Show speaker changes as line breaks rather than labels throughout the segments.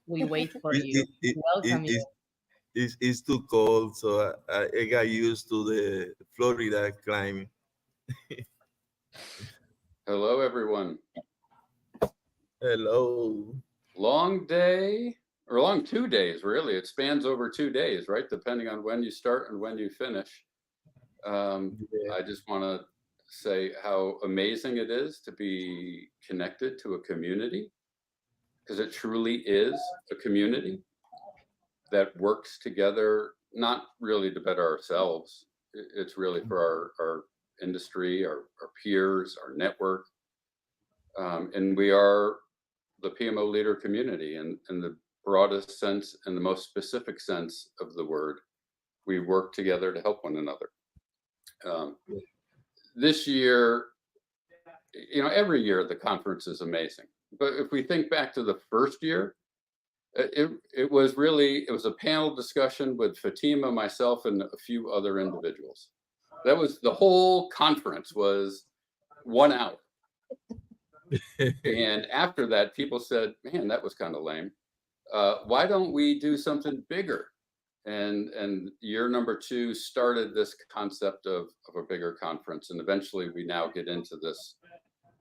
We wait for
It,
you.
it, it, it,
Welcome you.
it's too cold, so I got used to the Florida climate.
Hello, everyone.
Hello.
Long day, or long 2 days, really. It spans over 2 days, right? Depending on when you start and when you finish.
Yeah.
I just want to say how amazing it is to be connected to a community, because it truly is a community that works together, not really to better ourselves. It's really for our industry, our peers, our network. And we are the PMO leader community in the broadest sense and the most specific sense of the word. We work together to help one another. This year, every year the conference is amazing. But if we think back to the first year, it was a panel discussion with Fatima, myself, and a few other individuals. That was the whole conference was 1 hour. And after that, people said, man, that was kind of lame. Why don't we do something bigger? And year number 2 started this concept of a bigger conference. And eventually we now get into this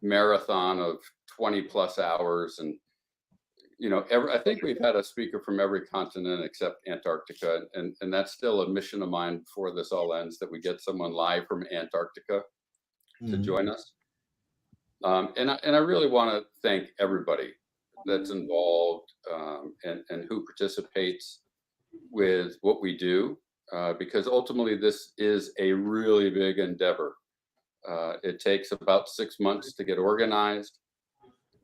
marathon of 20 plus hours. And, I think we've had a speaker from every continent except Antarctica. And that's still a mission of mine before this all ends, that we get someone live from Antarctica to join us. And I really want to thank everybody that's involved and who participates with what we do, because ultimately this is a really big endeavor. It takes about 6 months to get organized.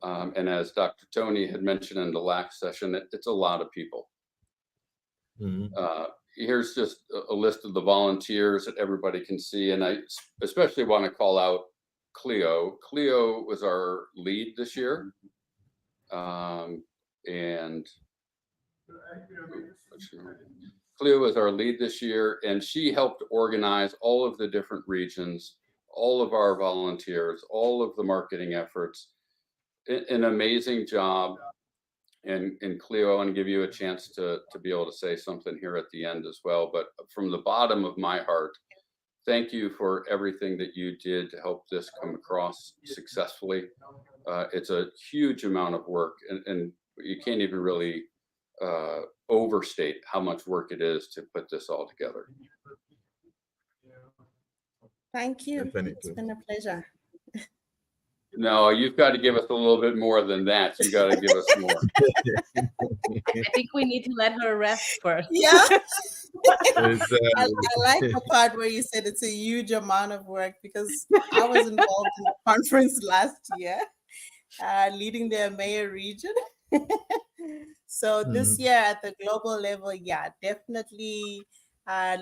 And as Dr. Tony had mentioned in the last session, it's a lot of people. Here's just a list of the volunteers that everybody can see. And I especially want to call out Cleo. Cleo was our lead this year. And Cleo was our lead this year, and she helped organize all of the different regions, all of our volunteers, all of the marketing efforts. An amazing job. And Cleo, I want to give you a chance to be able to say something here at the end as well. But from the bottom of my heart, thank you for everything that you did to help this come across successfully. It's a huge amount of work, and you can't even really overstate how much work it is to put this all together.
Thank you.
Definitely.
It's been a pleasure.
No, you've got to give us a little bit more than that. You got to give us more.
I think we need to let her rest first.
Yeah. I
Exactly.
like the part where you said it's a huge amount of work, because I was involved in the conference last year, leading the EMEA region. So this year at the global level, yeah, definitely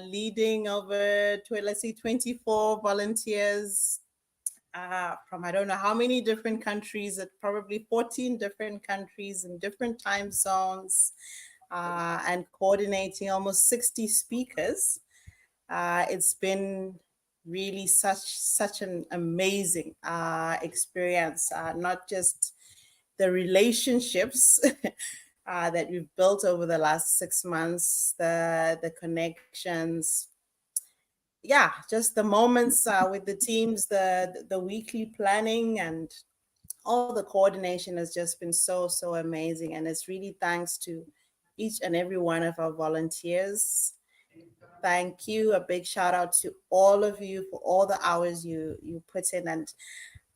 leading over 24 volunteers from I don't know how many different countries, at probably 14 different countries in different time zones, and coordinating almost 60 speakers. It's been really such an amazing experience, not just the relationships that we've built over the last 6 months, the connections, yeah, just the moments with the teams, the weekly planning, and all the coordination has just been so amazing. And it's really thanks to each and every one of our volunteers. Thank you. A big shout out to all of you for all the hours you put in. And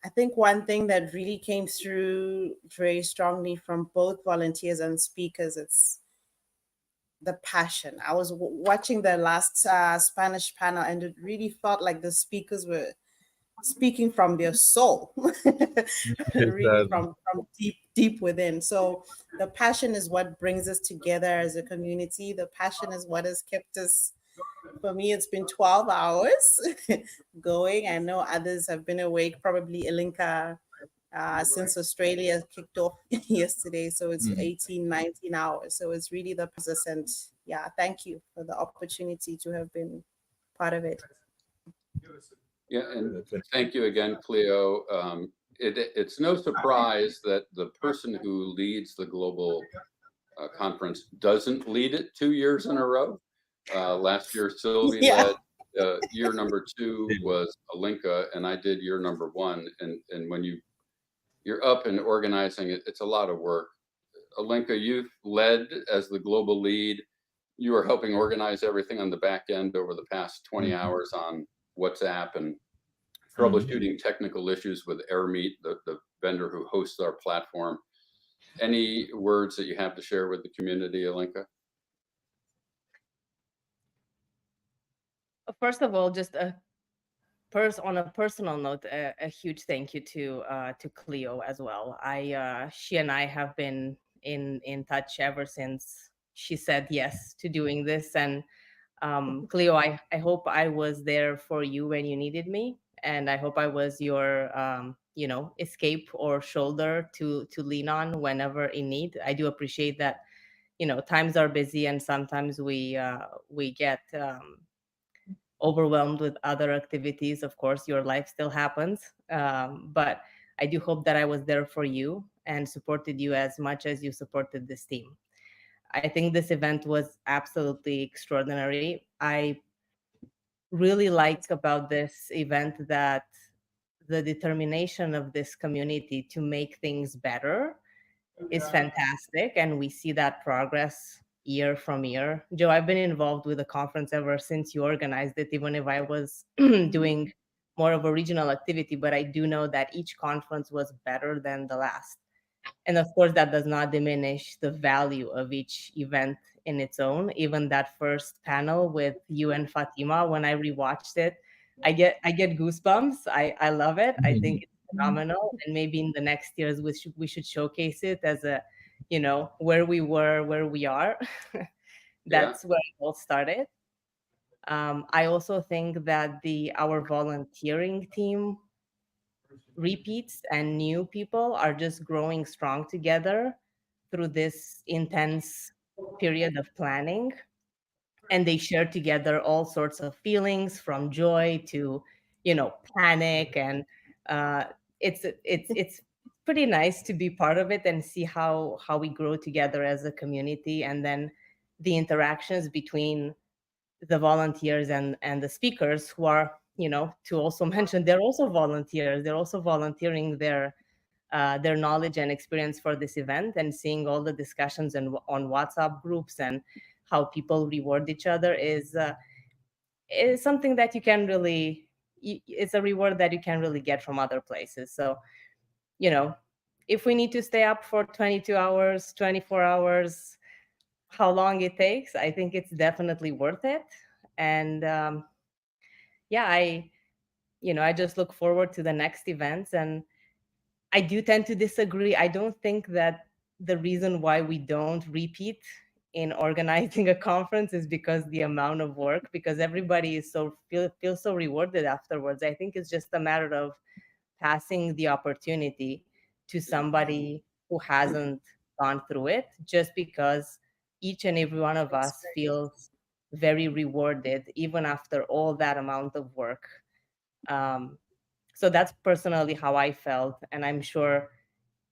I think one thing that really came through very strongly from both volunteers and speakers, it's the passion. I was watching the last Spanish panel, and it really felt like the speakers were speaking from their soul, really from deep within. So the passion is what brings us together as a community. The passion is what has kept us. For me, it's been 12 hours going. I know others have been awake, probably Ilinka, since Australia kicked off yesterday. So it's 18, 19 hours. So it's really the process. And yeah, thank you for the opportunity to have been part of it.
Yeah, and thank you again, Cleo. It's no surprise that the person who leads the global conference doesn't lead it 2 years in a row. Last year, Sylvie
Yeah.
led. Year number 2 was Alinka, and I did year number 1. And when you're up and organizing it, it's a lot of work. Alinka, you've led as the global lead. You are helping organize everything on the back end over the past 20 hours on WhatsApp and troubleshooting technical issues with AirMeet, the vendor who hosts our platform. Any words that you have to share with the community, Alinka?
First of all, just on a personal note, a huge thank you to Cleo as well. She and I have been in touch ever since she said yes to doing this. And Cleo, I hope I was there for you when you needed me, and I hope I was your escape or shoulder to lean on whenever in need. I do appreciate that. Times are busy, and sometimes we get overwhelmed with other activities. Of course, your life still happens, but I do hope that I was there for you and supported you as much as you supported this team. I think this event was absolutely extraordinary. I really like about this event that the determination of this community to make things better is fantastic, and we see that progress year from year. Joe, I've been involved with the conference ever since you organized it, even if I was doing more of a regional activity, but I do know that each conference was better than the last. And of course, that does not diminish the value of each event in its own. Even that first panel with you and Fatima, when I rewatched it, I get goosebumps. I love it. I think it's phenomenal. And maybe in the next years we should showcase it as a, where we were, where we are. That's where it all started. I also think that our volunteering team repeats and new people are just growing strong together through this intense period of planning, and they share together all sorts of feelings from joy to panic, and it's pretty nice to be part of it and see how we grow together as a community, and then the interactions between the volunteers and the speakers who are, to also mention, they're also volunteers. They're also volunteering their knowledge and experience for this event, and seeing all the discussions on WhatsApp groups and how people reward each other is something that you can really, it's a reward that you can really get from other places. So, if we need to stay up for 22 hours, 24 hours, how long it takes, I think it's definitely worth it. And I just look forward to the next events. And I do tend to disagree. I don't think that the reason why we don't repeat in organizing a conference is because the amount of work, because everybody is feels so rewarded afterwards. I think it's just a matter of passing the opportunity to somebody who hasn't gone through it, just because each and every one of us feels very rewarded even after all that amount of work. So that's personally how I felt, and I'm sure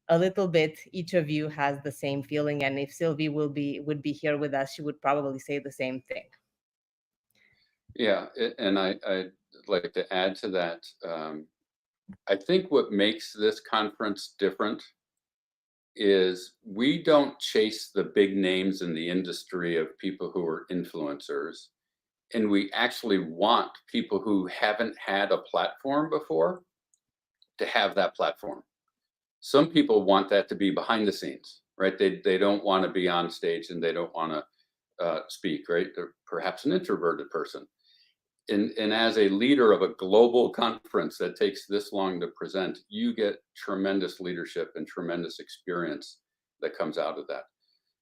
a little bit each of you has the same feeling. And if Sylvie would be here with us, she would probably say the same thing.
Yeah, and I'd like to add to that. I think what makes this conference different is we don't chase the big names in the industry of people who are influencers. And we actually want people who haven't had a platform before to have that platform. Some people want that to be behind the scenes, right? They don't want to be on stage, and they don't want to speak, right? They're perhaps an introverted person. And as a leader of a global conference that takes this long to present, you get tremendous leadership and tremendous experience that comes out of that.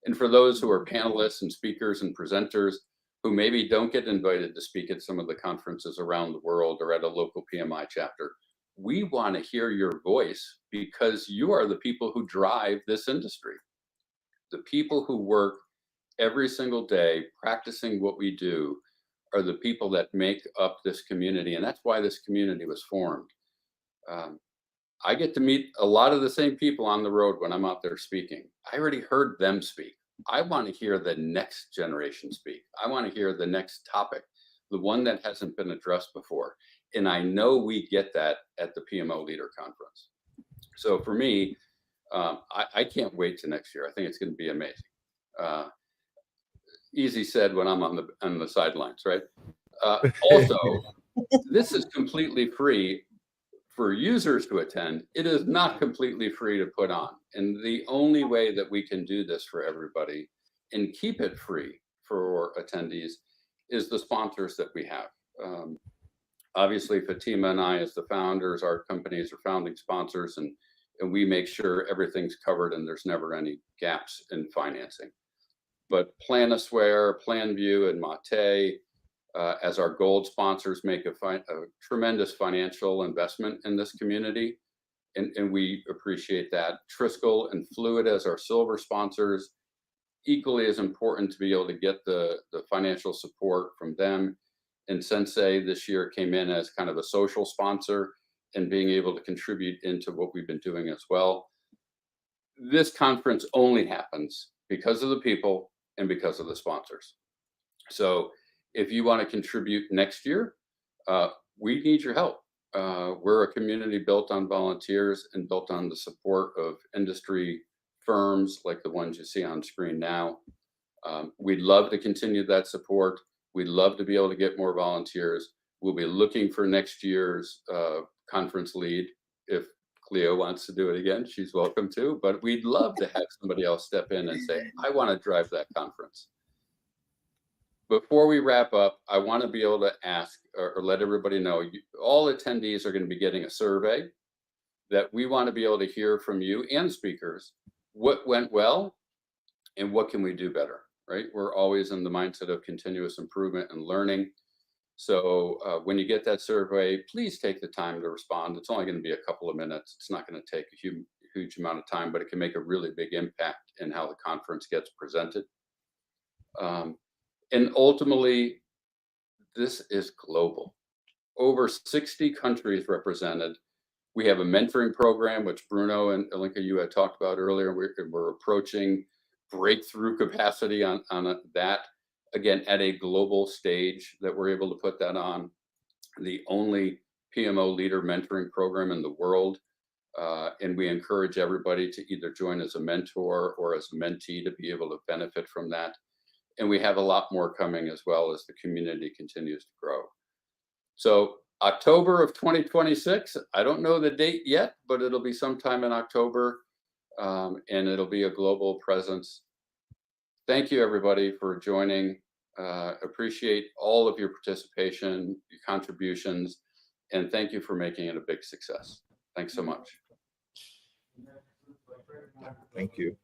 And for those who are panelists and speakers and presenters who maybe don't get invited to speak at some of the conferences around the world or at a local PMI chapter, we want to hear your voice, because you are the people who drive this industry. The people who work every single day practicing what we do are the people that make up this community. And that's why this community was formed. I get to meet a lot of the same people on the road when I'm out there speaking. I already heard them speak. I want to hear the next generation speak. I want to hear the next topic, the one that hasn't been addressed before. And I know we get that at the PMO Leader Conference. So for me, I can't wait to next year. I think it's going to be amazing. Easy said when I'm on the sidelines, right? Also, this is completely free for users to attend. It is not completely free to put on. And the only way that we can do this for everybody and keep it free for attendees is the sponsors that we have. Obviously, Fatima and I, as the founders, our companies are founding sponsors, and we make sure everything's covered and there's never any gaps in financing. But Planisware, PlanView, and Mate, as our gold sponsors, make a tremendous financial investment in this community, and we appreciate that. Triskel and Fluid as our silver sponsors, equally as important to be able to get the financial support from them. And Sensei this year came in as kind of a social sponsor and being able to contribute into what we've been doing as well. This conference only happens because of the people and because of the sponsors. So if you want to contribute next year, we need your help. We're a community built on volunteers and built on the support of industry firms like the ones you see on screen now. We'd love to continue that support. We'd love to be able to get more volunteers. We'll be looking for next year's conference lead. If Cleo wants to do it again, she's welcome to, but we'd love to have somebody else step in and say, I want to drive that conference. Before we wrap up, I want to be able to ask or let everybody know, all attendees are going to be getting a survey that we want to be able to hear from you and speakers. What went well and what can we do better, right? We're always in the mindset of continuous improvement and learning. So when you get that survey, please take the time to respond. It's only going to be a couple of minutes. It's not going to take a huge amount of time, but it can make a really big impact in how the conference gets presented. And ultimately, this is global. Over 60 countries represented. We have a mentoring program, which Bruno and Alinka, you had talked about earlier. We're approaching breakthrough capacity on that. Again, at a global stage that we're able to put that on. The only PMO leader mentoring program in the world. And we encourage everybody to either join as a mentor or as a mentee to be able to benefit from that. And we have a lot more coming as well as the community continues to grow. So October of 2026, I don't know the date yet, but it'll be sometime in October, and it'll be a global presence. Thank you, everybody, for joining. Appreciate all of your participation, your contributions, and thank you for making it a big success. Thanks so much.
Thank you.